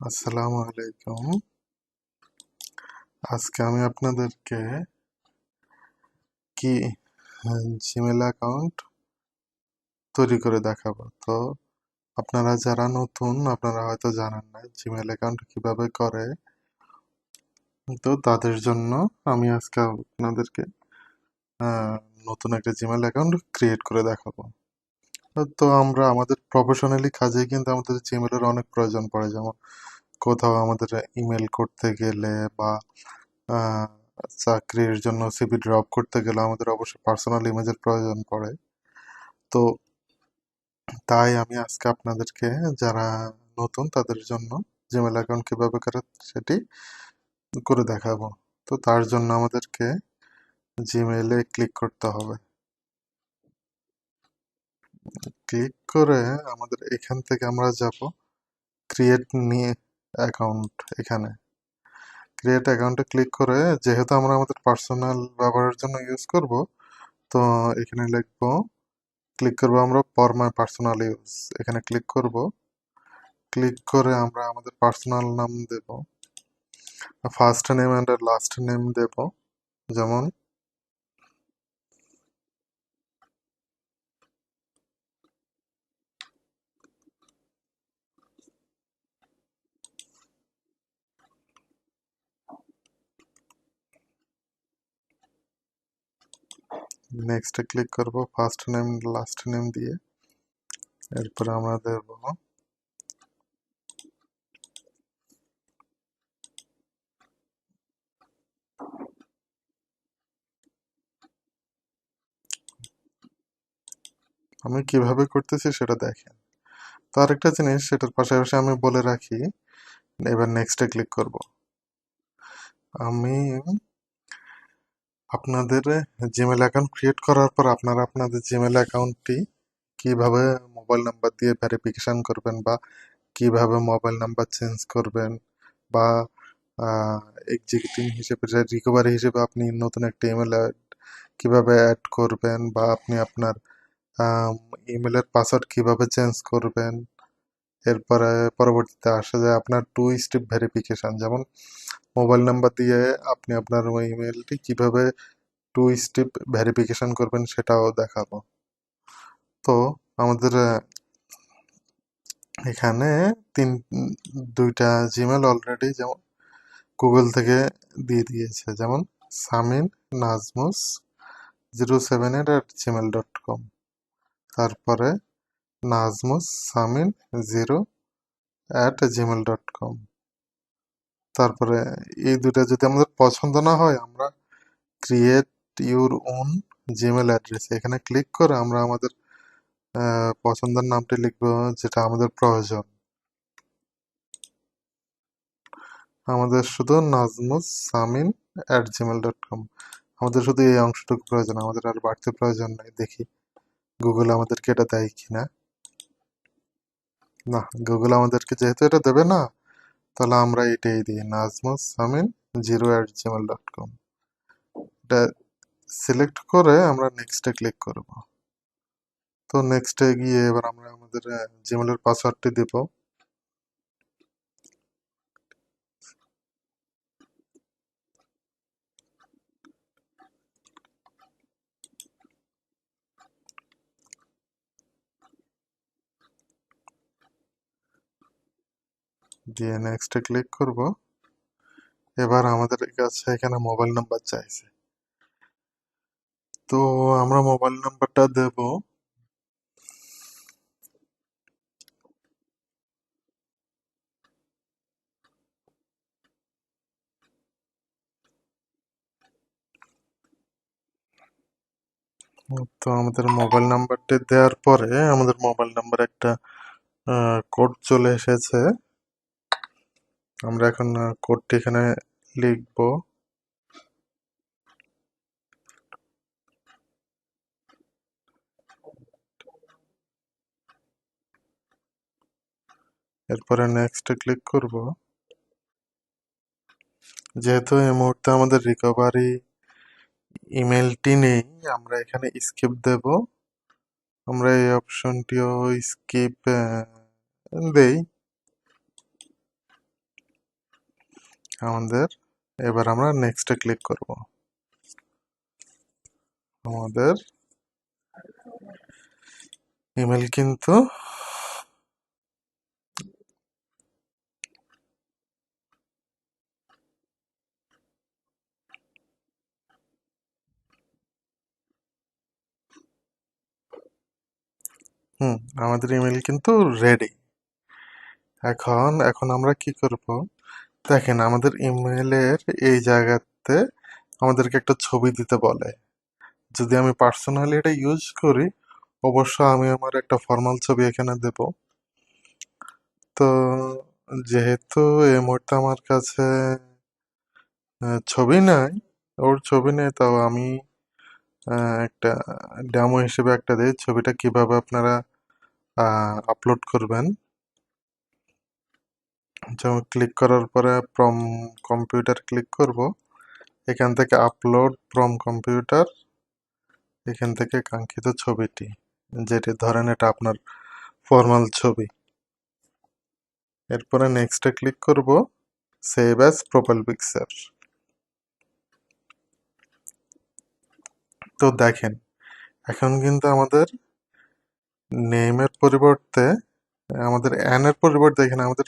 আসসালামু আলাইকুম। আজকে আমি আপনাদেরকে কি জিমেল অ্যাকাউন্ট তৈরি করে দেখাবো। তো আপনারা যারা নতুন আপনারা হয়তো জানেন না জিমেল অ্যাকাউন্ট কিভাবে করে। তো তাদের জন্য আমি আজকে আপনাদেরকে আহ, নতুন একটা জিমেল অ্যাকাউন্ট ক্রিয়েট করে দেখাবো। তো আমরা আমাদের প্রফেশনালি কাজে কিন্তু আমাদের জিমেলের অনেক প্রয়োজন পড়ে, যেমন কোথাও আমাদের ইমেল করতে গেলে বা আহ, চাকরির জন্য সিভি ড্রপ করতে গেলে আমাদের অবশ্যই পার্সোনাল ইমেজের প্রয়োজন পড়ে। তো তাই আমি আজকে আপনাদেরকে, যারা নতুন তাদের জন্য জিমেল অ্যাকাউন্ট কিভাবে করে সেটি করে দেখাবো। তো তার জন্য আমাদেরকে জিমেইলে ক্লিক করতে হবে। ক্লিক করে আমাদের এখান থেকে আমরা যাব ক্রিয়েট নিয়ে অ্যাকাউন্ট। এখানে ক্রিয়েট অ্যাকাউন্টে ক্লিক করে, যেহেতু আমরা আমাদের পার্সোনাল ব্যবহারের জন্য ইউজ করব, তো এখানে লিখবো, ক্লিক করবো আমরা ফর মাই পার্সোনাল ইউজ। এখানে ক্লিক করব। ক্লিক করে আমরা আমাদের পার্সোনাল নাম দেব, first name and last name দেব। যেমন নেক্সটে ক্লিক করব ফার্স্ট নেম লাস্ট নেম দিয়ে। এরপরে আমরা দেব আমি কিভাবে করতেছি সেটা দেখেন। তো আরেকটা জিনিস সেটার পাশাপাশি আমি বলে রাখি, এবার নেক্সটে ক্লিক করব। আমি আপনাদের জিমেল অ্যাকাউন্ট ক্রিয়েট করার পর আপনারা আপনাদের জিমেল অ্যাকাউন্টটি কিভাবে মোবাইল নাম্বার দিয়ে ভেরিফিকেশন করবেন, বা কিভাবে মোবাইল নাম্বার চেঞ্জ করবেন, বা এক্সিকিউটিভ হিসেবে রিকভারি হিসেবে আপনি নতুন একটা ইমেল কিভাবে অ্যাড করবেন, বা আপনি আপনার ইমেলের পাসওয়ার্ড কিভাবে চেঞ্জ করবেন। এরপরে পরবর্তীতে আসা যায় আপনার টু স্টেপ ভেরিফিকেশন, যেমন মোবাইল নাম্বার দিয়ে আপনি আপনার ওই ইমেলটি কিভাবে টু স্টেপ ভেরিফিকেশন করবেন সেটাও দেখাবো। তো আমাদের এখানে তিন দুইটা জিমেল অলরেডি যেমন গুগল থেকে দিয়ে দিয়েছে, যেমন সামিন নাজমুস 078@gmail.com, তারপরে নাজমুস সামিন 0@gmail.com। তারপরে এই দুটা যদি আমাদের পছন্দ না হয়, আমরা create your own Gmail address এখানে ক্লিক করে আমরা আমাদের পছন্দের নামটি লিখবো, যেটা আমাদের প্রয়োজন। আমাদের শুধু নাজমুস সামিন @gmail.com, আমাদের শুধু এই অংশটুকু প্রয়োজন, আমাদের আর বাড়তি প্রয়োজন নাই। দেখি গুগল আমাদেরকে এটা দেয় কিনা। না, গুগল আমাদেরকে যেহেতু এটা দেবে না, তাহলে আমরা এটাই দিই, নাজমুস সামিন 0@gmail.com। এটা সিলেক্ট করে আমরা নেক্সটে ক্লিক করব। তো নেক্সটে গিয়ে এবার আমরা আমাদের জিমেলের পাসওয়ার্ডটি দেব। দিয়ে নেক্সটে ক্লিক করব। এবার আমাদের কাছে এখানে মোবাইল নাম্বার চাইছে, তো আমরা মোবাইল নাম্বারটা দেব। তো আমাদের মোবাইল নাম্বারটি দেওয়ার পরে আমাদের মোবাইল নাম্বার একটা কোড চলে এসেছে। আমরা এখন কোডটি এখানে লিখব। এরপরে নেক্সটে ক্লিক করব। যেহেতু এই মুহূর্তে আমাদের রিকভারি ইমেলটি নেই, আমরা এখানে স্কিপ দেব। আমরা এই অপশনটিও স্কিপ দেই। আমাদের এবার আমরা নেক্সটে ক্লিক করব। আমাদের ইমেল কিন্তু আমাদের ইমেল কিন্তু রেডি। এখন আমরা কি করব, দেখেন আমাদের ইমেলের এই জায়গাতে আমাদেরকে একটা ছবি দিতে বলে। যদি আমি পার্সোনালি এটা ইউজ করি, অবশ্য আমি আমার একটা ফর্মাল ছবি এখানে দেব। তো যেহেতু এই মুহূর্তে আমার কাছে ছবি নাই, ওর ছবি নেই, তাও আমি একটা ডেমো হিসেবে একটা দিই ছবিটা কিভাবে আপনারা আপলোড করবেন। যেমন ক্লিক করার পরে ফ্রম কম্পিউটার ক্লিক করব, এখান থেকে আপলোড ফ্রম কম্পিউটার, এখান থেকে কাঙ্ক্ষিত ছবিটি, যেটি ধরেন এটা আপনার ফর্মাল ছবি। এরপরে নেক্সটে ক্লিক করব, সেভ অ্যাজ প্রোফাইল পিকচার। তো দেখেন এখন কিন্তু আমাদের নেমের পরিবর্তে, আমাদের এর পরিবর্তে এখানে আমাদের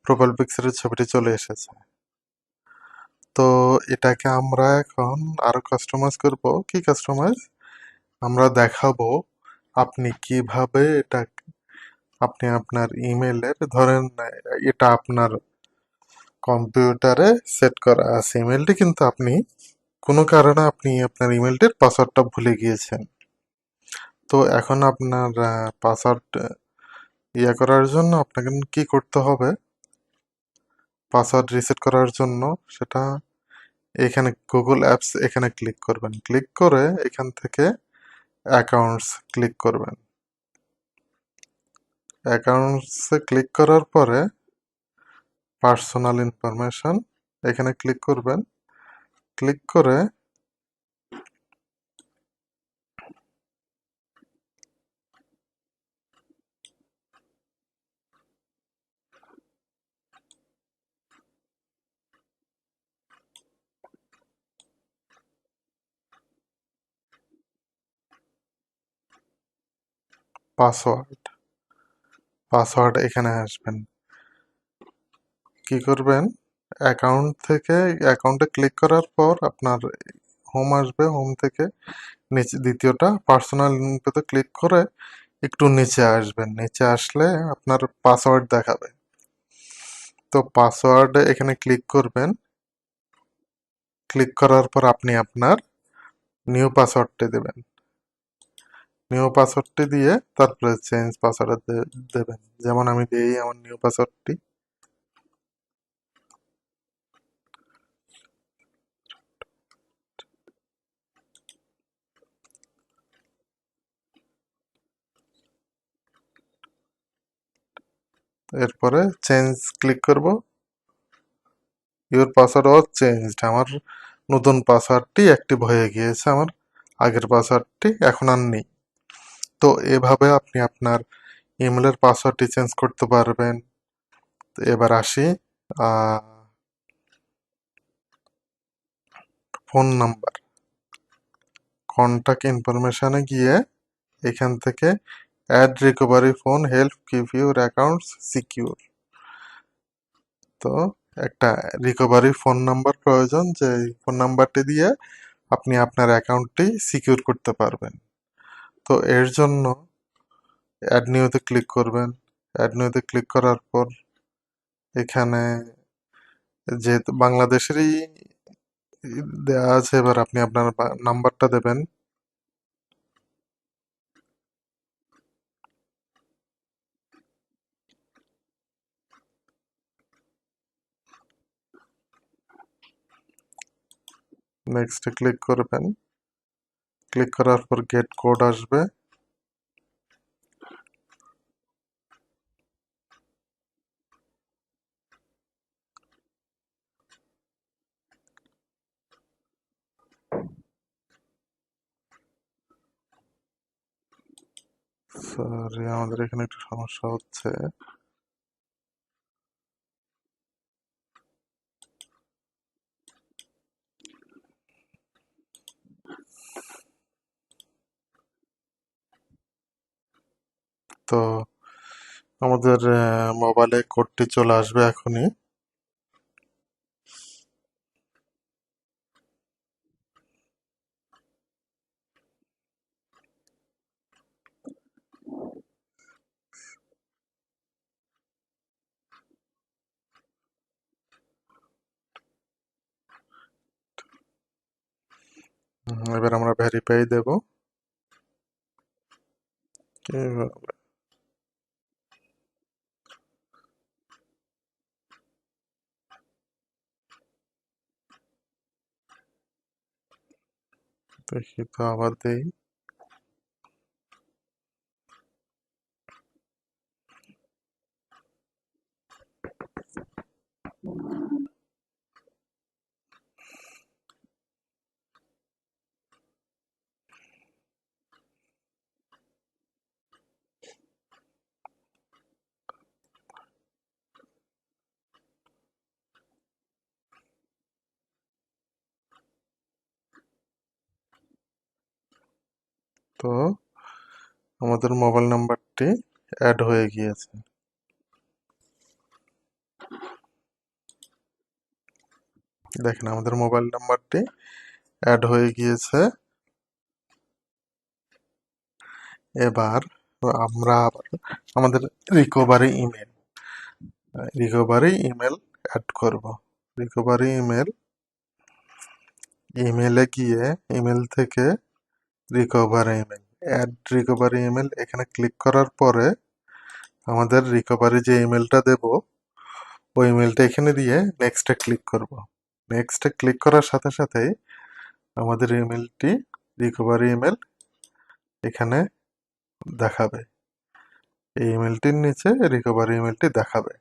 প্রোফাইল পিকচারের ছবিটি চলে এসেছে। তো এটাকে আমরা এখন আরো কাস্টমাইজ করব। কি কাস্টমাইজ? আমরা দেখাবো আপনি কিভাবে এটা, আপনি আপনার ইমেলের ধরেন এটা আপনার কম্পিউটারে সেট করা আছে ইমেলটি, কিন্তু আপনি কোনো কারণে আপনি আপনার ইমেলটির পাসওয়ার্ডটা ভুলে গিয়েছেন। তো এখন আপনার পাসওয়ার্ড করার জন্য আপনাকে কি করতে হবে, পাসওয়ার্ড রিসেট করার জন্য সেটা এখানে গুগল অ্যাপস এখানে ক্লিক করবেন, ক্লিক করে এখান থেকে অ্যাকাউন্টস ক্লিক করবেন। অ্যাকাউন্টসে ক্লিক করার পরে পার্সোনাল ইনফরমেশন এখানে ক্লিক করবেন, ক্লিক করে পাসওয়ার্ড এখানে আসবেন। কি করবেন, অ্যাকাউন্টে ক্লিক করার পর আপনার হোম আসবে, হোম থেকে নিচে দ্বিতীয়টা পার্সোনাল ইনফোতে ক্লিক করে একটু নিচে আসবেন, নিচে আসলে আপনার পাসওয়ার্ড দেখাবে। তো পাসওয়ার্ড এখানে ক্লিক করবেন, ক্লিক করার পর আপনি আপনার নিউ পাসওয়ার্ডটি দেবেন, নিউ পাসওয়ার্ডটি দিয়ে তারপরে চেঞ্জ পাসওয়ার্ড দেবেন। যেমন আমি দিই আমার নিউ পাসওয়ার্ডটি, এরপরে চেঞ্জ ক্লিক করব। ইউর পাসওয়ার্ড ওয়াজ চেঞ্জড, আমার নতুন পাসওয়ার্ডটি অ্যাক্টিভ হয়ে গিয়েছে, আমার আগের পাসওয়ার্ডটি এখন আর নেই। তো এভাবে আপনি আপনার ইমেলের পাসওয়ার্ডটি চেঞ্জ করতে পারবেন। তো এবার আসি ফোন নাম্বার, কন্ট্যাক্ট ইনফরমেশনে গিয়ে এখান থেকে add recovery phone help keep your accounts secure. তো একটা রিকভারি ফোন নাম্বার প্রয়োজন, যে ফোন নাম্বারটি দিয়ে আপনি আপনার অ্যাকাউন্টটি সিকিউর করতে পারবেন। তো এর জন্য অ্যাড নিউতে ক্লিক করবেন, অ্যাড নিউতে ক্লিক করার পর এখানে যেহেতু বাংলাদেশেরই দেওয়া আছে, এবার আপনি আপনার নাম্বারটা দেবেন। নেক্সটে ক্লিক করবেন, ক্লিক করার পর গেট কোড আসবে। সরি, আমাদের এখানে একটু সমস্যা হচ্ছে। তো আমাদের মোবাইলে কোডটি চলে আসবে এখনই। এবার আমরা ভেরিফাই দেব। দেখি তো, আবার দেই। তো আমাদের মোবাইল নাম্বারটি অ্যাড হয়ে গিয়েছে। দেখেন আমাদের মোবাইল নাম্বারটি অ্যাড হয়ে গিয়েছে। এবার আমরা আবার আমাদের রিকভারি ইমেল অ্যাড করব। রিকভারি ইমেলে গিয়ে ইমেল থেকে recovery email, add recovery email এখানে ক্লিক করার পরে আমাদের রিকভারি যে ইমেলটা দেব ওই ইমেলটা এখানে দিয়ে নেক্সটে ক্লিক করব। নেক্সটে ক্লিক করার সাথে সাথেই আমাদের ইমেলটি রিকভারি ইমেল এখানে দেখাবে। এই ইমেলটির নিচে রিকভারি ইমেলটি দেখাবে।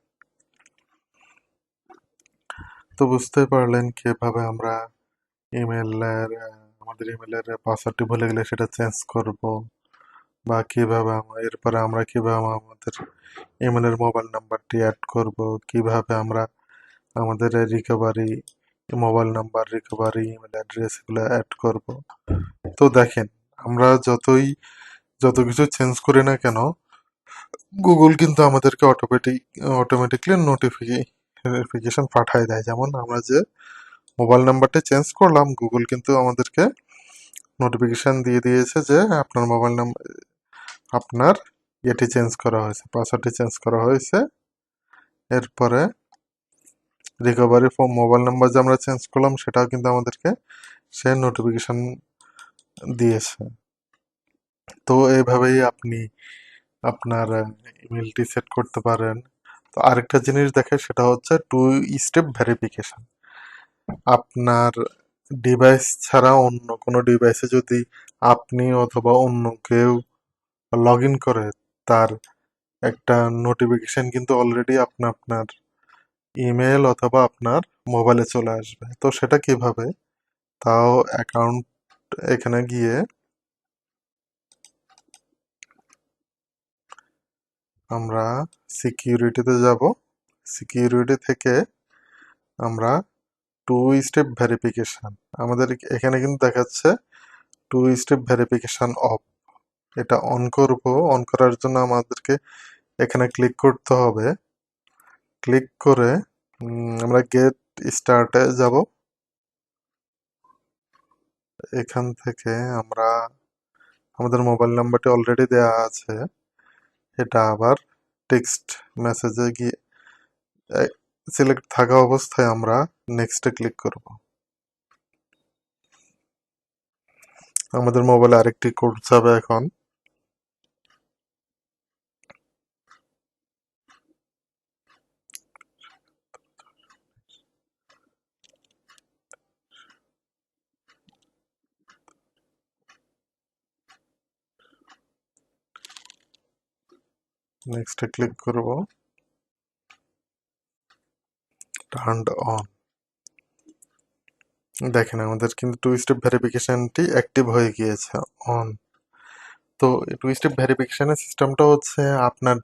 তো বুঝতে পারলেন কিভাবে আমরা ইমেলের আমাদের ইমেলের পাসওয়ার্ডটি ভুলে গেলে সেটা চেঞ্জ করব, বা কিভাবে এরপরে আমরা কিভাবে আমাদের ইমেলের মোবাইল নাম্বারটি অ্যাড করব, কিভাবে আমরা আমাদের recovery mobile number, recovery email address এগুলো অ্যাড করব। তো দেখেন, আমরা যত কিছু চেঞ্জ করি না কেন, গুগল কিন্তু আমাদেরকে অটোমেটিকলি নোটিফিকেশন পাঠায় দেয়। যেমন আমরা যে মোবাইল নাম্বারটা চেঞ্জ করলাম, গুগল কিন্তু আমাদেরকে নোটিফিকেশন দিয়ে দিয়েছে যে আপনার মোবাইল নাম্বার, আপনার ইয়েটি চেঞ্জ করা হয়েছে, পাসওয়ার্ডটি চেঞ্জ করা হয়েছে। এরপরে রিকভারি ফর মোবাইল নাম্বার যে আমরা চেঞ্জ করলাম সেটাও কিন্তু আমাদেরকে সে নোটিফিকেশন দিয়েছে। তো এইভাবেই আপনি আপনার ইমেলটি সেট করতে পারেন। তো আরেকটা জিনিস দেখে, সেটা হচ্ছে 2 স্টেপ ভেরিফিকেশন। আপনার ডিভাইস ছাড়া অন্য কোনো ডিভাইসে যদি আপনি অথবা অন্য কেউ লগ ইন করে, তার একটা নোটিফিকেশন কিন্তু অলরেডি আপনার ইমেল অথবা আপনার মোবাইলে চলে আসবে। তো সেটা কিভাবে, তাও অ্যাকাউন্ট এখানে গিয়ে আমরা সিকিউরিটিতে যাব। সিকিউরিটি থেকে আমরা 2 স্টেপ ভেরিফিকেশন, আমাদের এখানে কিন্তু দেখাচ্ছে 2 স্টেপ ভেরিফিকেশন অফ। এটা অন করব। অন করার জন্য আমাদেরকে এখানে ক্লিক করতে হবে। ক্লিক করে আমরা গেট স্টার্টে যাব। এখান থেকে আমরা আমাদের মোবাইল নাম্বারটি অলরেডি দেওয়া আছে, এটা আবার টেক্সট মেসেজে গিয়ে সিলেক্ট থাকা অবস্থায় আমরা নেক্সটে ক্লিক করব। আমাদের মোবাইলে আরেকটি কোড যাবে এখন। নেক্সটে ক্লিক করব। Turned on. দেখেন আমাদের কিন্তু 2 স্টেপ ভেরিফিকেশনটি অ্যাক্টিভ হয়ে গিয়েছে, অন। তো 2 স্টেপ ভেরিফিকেশনের সিস্টেমটা হচ্ছে, আপনার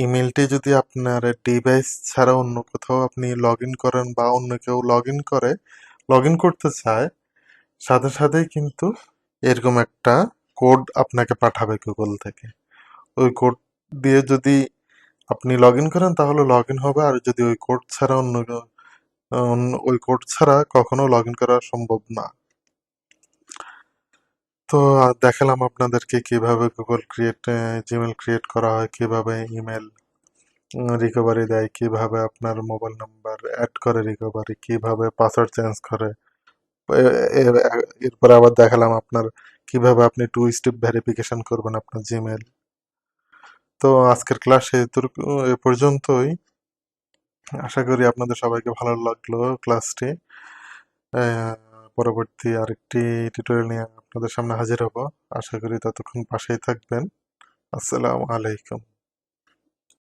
ইমেলটি যদি আপনার ডিভাইস ছাড়া অন্য কোথাও আপনি লগ ইন করেন বা অন্য কেউ লগ ইন করতে চায়, সাথে সাথেই কিন্তু এরকম একটা কোড আপনাকে পাঠাবে গুগল থেকে। ওই কোড দিয়ে যদি আপনি লগ ইন করেন তাহলে লগ ইন হবে, আর যদি ওই কোড ছাড়া ওই কোড ছাড়া কখনো লগ ইন করা সম্ভব না। তো দেখালাম আপনাদেরকে কিভাবে জিমেল ক্রিয়েট করা হয়, কিভাবে ইমেল রিকভারি দেয়, কিভাবে আপনার মোবাইল নাম্বার অ্যাড করে রিকভারি, কিভাবে পাসওয়ার্ড চেঞ্জ করে। এরপরে আবার দেখালাম আপনার কিভাবে আপনি টু স্টেপ ভেরিফিকেশন করবেন আপনার জিমেল। তো আজকের ক্লাস এ পর্যন্তই। আশা করি আপনাদের সবাইকে ভালো লাগলো ক্লাসটি। পরবর্তী আরেকটি টিউটোরিয়াল নিয়ে আপনাদের সামনে হাজির হব। আশা করি ততক্ষণ পাশেই থাকবেন। আসসালামু আলাইকুম।